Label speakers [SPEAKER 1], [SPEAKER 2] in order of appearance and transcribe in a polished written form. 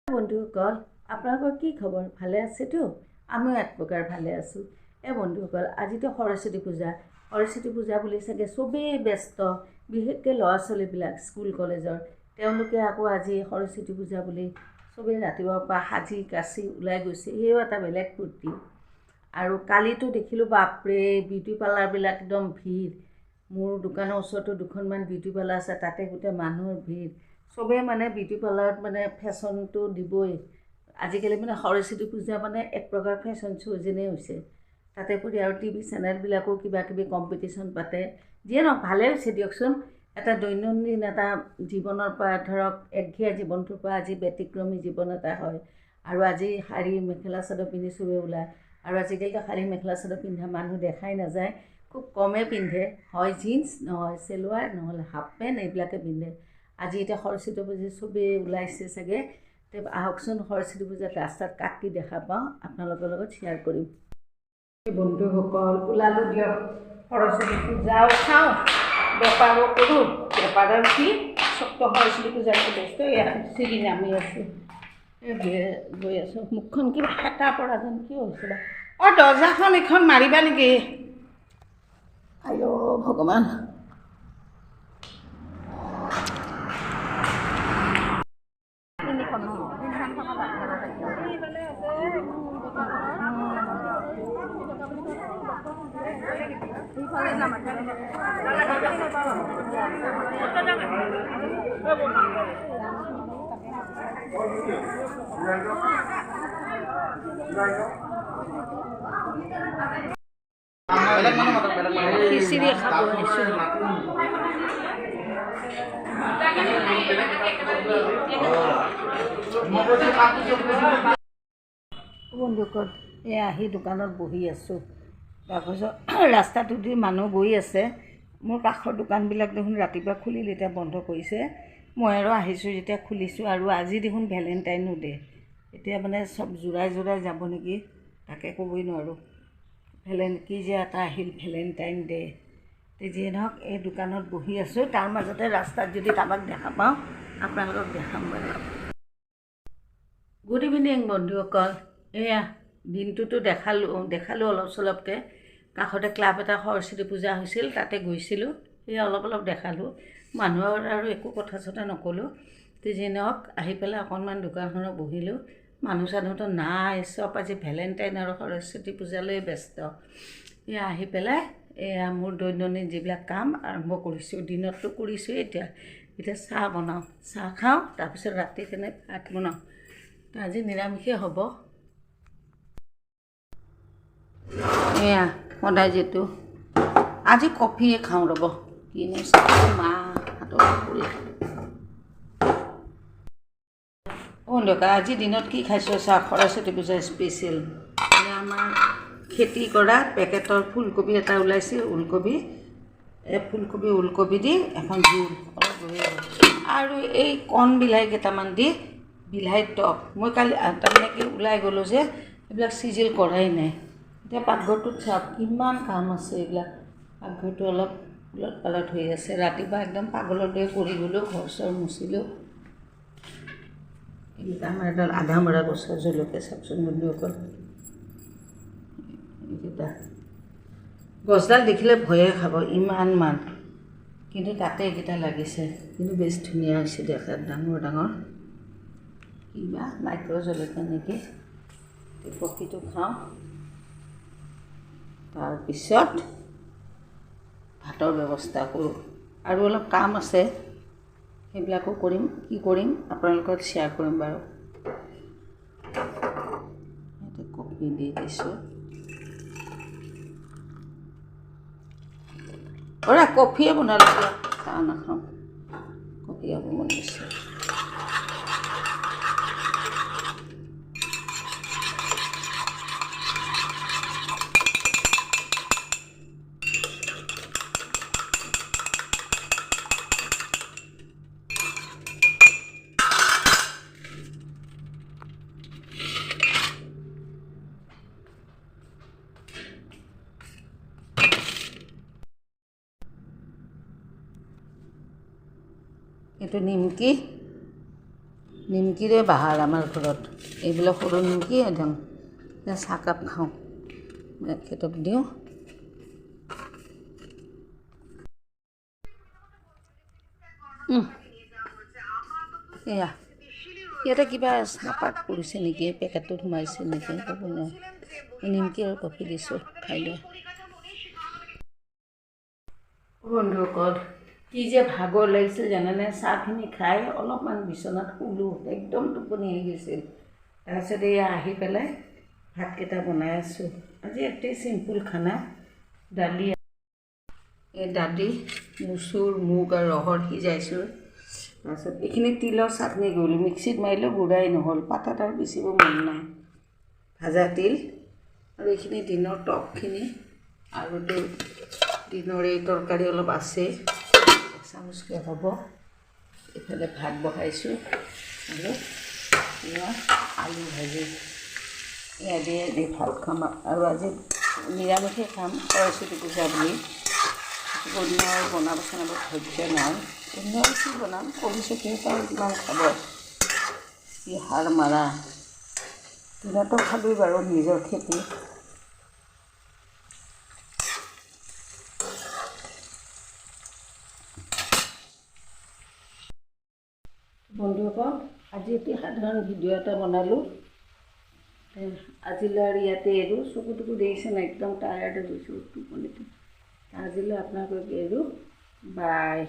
[SPEAKER 1] বন্ধুসকল, আপোনালোকৰ কি খবৰ? ভালে আছেতো? আমিও এক প্ৰকাৰ ভালে আছোঁ। বন্ধুসকল, আজিতো সৰস্বতী পূজা। সৰস্বতী পূজা বুলি চাগে চবেই ব্যস্ত, বিশেষকৈ ল'ৰা ছোৱালীবিলাক স্কুল কলেজৰ। তেওঁলোকে আকৌ আজি সৰস্বতী পূজা বুলি চবেই ৰাতিপুৱাৰ পৰা সাজি কাচি ওলাই গৈছে, সেয়াও এটা বেলেগ ফূৰ্তি। আৰু কালিতো দেখিলোঁ বাপৰে, বিউটি পাৰ্লাৰবিলাক একদম ভিৰ। মোৰ দোকানৰ ওচৰতো দুখনমান বিউটি পাৰ্লাৰ আছে, তাতে গোটেই মানুহৰ ভিৰ। চবেই মানে বিউটি পাৰ্লাৰত মানে ফেশ্বনটো দিবই। আজিকালি মানে সৰস্বতী পূজা মানে এক প্ৰকাৰ ফেশ্বন শ্ব' যেনেই হৈছে। তাতে কৰি আৰু টিভি চেনেলবিলাকো কিবা কিবি কম্পিটিশ্যন পাতে। যিয়ে নহওক ভালেই হৈছে দিয়কচোন। এটা দৈনন্দিন এটা জীৱনৰ পৰা ধৰক একঘেয়া জীৱনটোৰ পৰা আজি ব্যতিক্ৰমী জীৱন এটা হয়। আৰু আজি শাৰী মেখেলা চাদৰ পিন্ধি চবেই ওলায়। আৰু আজিকালিতো শাৰী মেখেলা চাদৰ পিন্ধা মানুহ দেখাই নাযায়, খুব কমেই পিন্ধে। হয় জিন্স, নহয় চেলোৱাৰ, নহ'লে হাফ পেণ্ট, এইবিলাকে পিন্ধে। আজি এতিয়া সৰস্বতী পূজা চবেই ওলাইছে চাগে। আহকচোন সৰস্বতী পূজাত ৰাস্তাত কাক কি দেখা পাওঁ আপোনালোকৰ লগত শ্বেয়াৰ কৰিম। বন্ধুসকল, ওলালোঁ দিয়ক, সৰস্বতী পূজাও চাওঁ, বেপাৰো কৰোঁ। বেপাৰৰ কি চবটো সৰস্বতী পূজাৰ বস্তু। এয়া চিৰি নামি আছোঁ, গৈ আছোঁ। মুখখন কিবা হেতা পৰা যেন কি হৈছিলে? দৰ্জাখন এইখন মাৰিবা নেকি? আইঅ ভগৱান। খিচিৰি খাব আহিছোঁ। বন্ধুসকল, আহি দোকানত বহি আছোঁ। তাৰপিছত ৰাস্তাটোদি মানুহ গৈ আছে। মোৰ কাষৰ দোকানবিলাক দেখোন ৰাতিপুৱা খুলিল, এতিয়া বন্ধ কৰিছে। মই আৰু আহিছোঁ যেতিয়া খুলিছোঁ। আৰু আজি দেখোন ভেলেণ্টাইনো ডে'। এতিয়া মানে চব জোৰাই যাব নেকি, তাকে ক'বই নোৱাৰোঁ। কি যে এটা আহিল ভেলেণ্টাইন ডে'। যিয়ে নহওক এই দোকানত বহি আছোঁ। তাৰ মাজতে ৰাস্তাত যদি কাৰোবাক দেখা পাওঁ আপোনালোকক দেখাম বাৰু। গুড ইভিনিং বন্ধুসকল। এয়া দিনটোতো দেখালোঁ অলপ চলপকৈ। কাষতে ক্লাব এটা সৰস্বতী পূজা হৈছিল, তাতে গৈছিলোঁ, সেয়া অলপ দেখালোঁ। মানুহৰ আৰু একো কথা চথা নক'লোঁ। যিয়ে নহওক আহি পেলাই অকণমান দোকানখনত বহিলোঁ। মানুহ চানুহতো নাই, চব আজি ভেলেণ্টাইন আৰু সৰস্বতী পূজালৈ ব্যস্ত। এয়া আহি পেলাই এয়া মোৰ দৈনন্দিন যিবিলাক কাম আৰম্ভ কৰিছোঁ। দিনততো কৰিছোঁ। এতিয়া চাহ বনাওঁ, চাহ খাওঁ, তাৰপিছত ৰাতি কেনে ভাত বনাওঁ। আজি নিৰামিষেই হ'ব। এয়া সদায় যিটো, আজি কফিয়ে খাওঁ ৰ'ব। কিনো মা হাতত কৰি আজি দিনত কি খাইছোঁ চাওক। সৰস্বতী পূজাৰ স্পেচিয়েল আমাৰ খেতি কৰা পেকেটৰ ফুলকবি এটা ওলাইছে, ওলকবি। ওলকবি দি এখন জোল অলপ আৰু এই কণ বিলাহী কেইটামান দি বিলাহীৰ টক। মই কালি তাৰমানে কি ওলাই গ'লোঁ যে, এইবিলাক চিজিল কৰাই নাই। এতিয়া পাকঘৰটোত চাওক কিমান কাম আছে। এইবিলাক পাকঘৰটো অলপ উলট পালট হৈ আছে। ৰাতিপুৱা একদম পাগলৰ দৰে কৰি গ'লোঁ, ঘৰ চৰ মুচিলোঁ। এইকেইটা আমাৰ এডাল আধা মৰা গছৰ জলকীয়া চাওকচোন বন্ধুসকল। এইকেইটা গছডাল দেখিলে ভয়ে খাব, ইমান মান, কিন্তু তাতে এইকেইটা লাগিছে। কিন্তু বেছ ধুনীয়া হৈছে দেখাত, ডাঙৰ ডাঙৰ। কিবা মাইক্ৰ' জলকীয়া নেকি। কফিটো খাওঁ, তাৰপিছত ভাতৰ ব্যৱস্থা কৰোঁ। আৰু অলপ কাম আছে, সেইবিলাকো কৰিম। কি কৰিম আপোনালোকৰ শ্বেয়াৰ কৰিম বাৰু। কফি দি দিছোঁ। কফিয়ে বনালোঁ, চাহ নাখাওঁ, কফি খাব মন গৈছে। এইটো নিমকি, নিমকিৰে বাহাৰ আমাৰ ঘৰত এইবিলাক সৰু নিমকি একদম চাহকাপ খাওঁ এখেতক দিওঁ এয়া ইয়াতে কিবা চাহপাত পৰিছে নেকি পেকেটটোত সোমাইছে নেকি ক'ব নাই নিমকি আৰু কফি দিছোঁ খাই লোৱা বন্ধুসকল কি যে ভাগৰ লাগিছিল জানেনে চাহখিনি খাই অলপমান বিচনাত শুলোঁ একদম টোপনি আহি গৈছিল তাৰপিছত এয়া আহি পেলাই ভাতকেইটা বনাই আছোঁ আজি এটাই চিম্পুল খানা দালি এই দালি মচুৰ মুগ আৰু ৰহৰ সিজাইছোঁ তাৰপিছত এইখিনি তিলৰ চাটনি কৰিলোঁ মিক্সিত মাৰিলেও গুড়াই নহ'ল পাতাত আৰু পিচিব মন নাই ভাজা তিল আৰু এইখিনি দিনৰ টকখিনি আৰু দিনৰ এই তৰকাৰী অলপ আছে চামুচকৈ হ'ব এইফালে ভাত বহাইছোঁ আৰু এয়া আলু ভাজি এয়া দি ভাত খাম আৰু আজি নিৰামিষে খাম সৰস্বতী পূজা বুলি অন্য আৰু বনাব চনাব ধৈৰ্য নাই অন্য আৰু কি বনাম কবি চকিৰ পৰা কিমান খাব কি সাৰ মাৰা দিনতো খাবি বাৰু নিজৰ খেতি বন্ধুসকল আজি এটি সাধাৰণ ভিডিঅ' এটা বনালোঁ আজিলৈ আৰু ইয়াতে এৰোঁ চকুটুকু দেখিছে না একদম টায়াৰ্ড হৈ গৈছোঁ টোপনিতে আজিলৈ আপোনালোকক এৰোঁ বাই